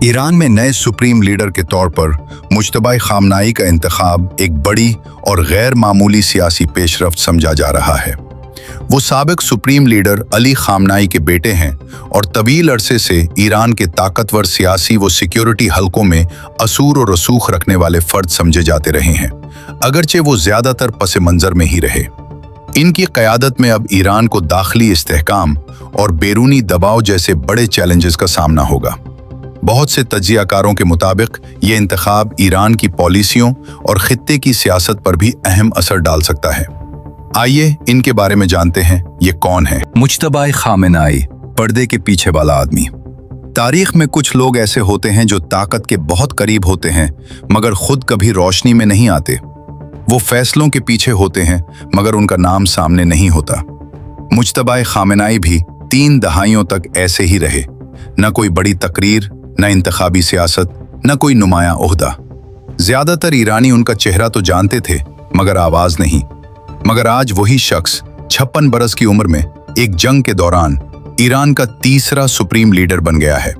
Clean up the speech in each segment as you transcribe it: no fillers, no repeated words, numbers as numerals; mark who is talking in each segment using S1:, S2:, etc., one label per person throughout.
S1: Iran में नए supreme leader के तौर पर मुज्तबा खामनाई का इंतखाब एक बड़ी और गैर मामूली सियासी पेशरफ्त समझा जा रहा है। वो साबिक सुप्रीम लीडर अली खामनाई के बेटे हैं और तवील अरसे से ईरान के ताकतवर सियासी व सिक्योरिटी हलकों में असूर और रसूख रखने वाले फर्द समझे जाते रहे हैं, अगरचे वो ज्यादातर पस मंजर में ही रहे। इनकी क़यादत में अब ईरान को दाखिली इस्तेहकाम और बैरूनी दबाव जैसे बड़े चैलेंजेस का सामना होगा। बहुत से तज्जियाकारों के मुताबिक ये इंतखाब ईरान की पॉलिसियों और खित्ते की सियासत पर भी अहम असर डाल सकता है। आइए इनके बारे में जानते हैं। ये कौन है?
S2: मुज्तबा खामेनाई, पर्दे के पीछे वाला आदमी। तारीख में कुछ लोग ऐसे होते हैं जो ताकत के बहुत करीब होते हैं मगर खुद कभी रोशनी में नहीं आते। वो फैसलों के पीछे होते हैं मगर उनका नाम सामने नहीं होता। मुज्तबा खामेनाई भी 3 दहाइयों तक ऐसे ही रहे। न कोई बड़ी तकरीर, न इंतखाबी सियासत, न कोई नुमाया ओहदा। ज्यादातर ईरानी उनका चेहरा तो जानते थे मगर आवाज नहीं। मगर आज वही शख्स 56 बरस की उम्र में एक जंग के दौरान ईरान का तीसरा सुप्रीम लीडर बन गया है।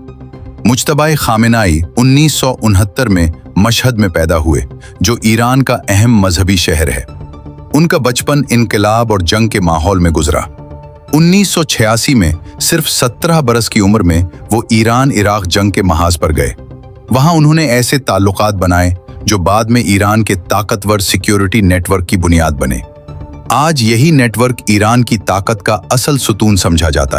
S2: मुज्तबा खामेनाई 1969 में मशहद में पैदा हुए, जो ईरान का अहम मजहबी शहर है। उनका बचपन इनकलाब और जंग के माहौल में गुजरा। 1986 में सिर्फ 17 बरस की उम्र में वो ईरान इराक जंग के महाज पर गए। वहां उन्होंने ऐसे ताल्लुकात बनाए जो बाद में ईरान के ताकतवर सिक्योरिटी नेटवर्क की बुनियाद बने। आज यही नेटवर्क ईरान की ताकत का असल सुतून समझा जाता है।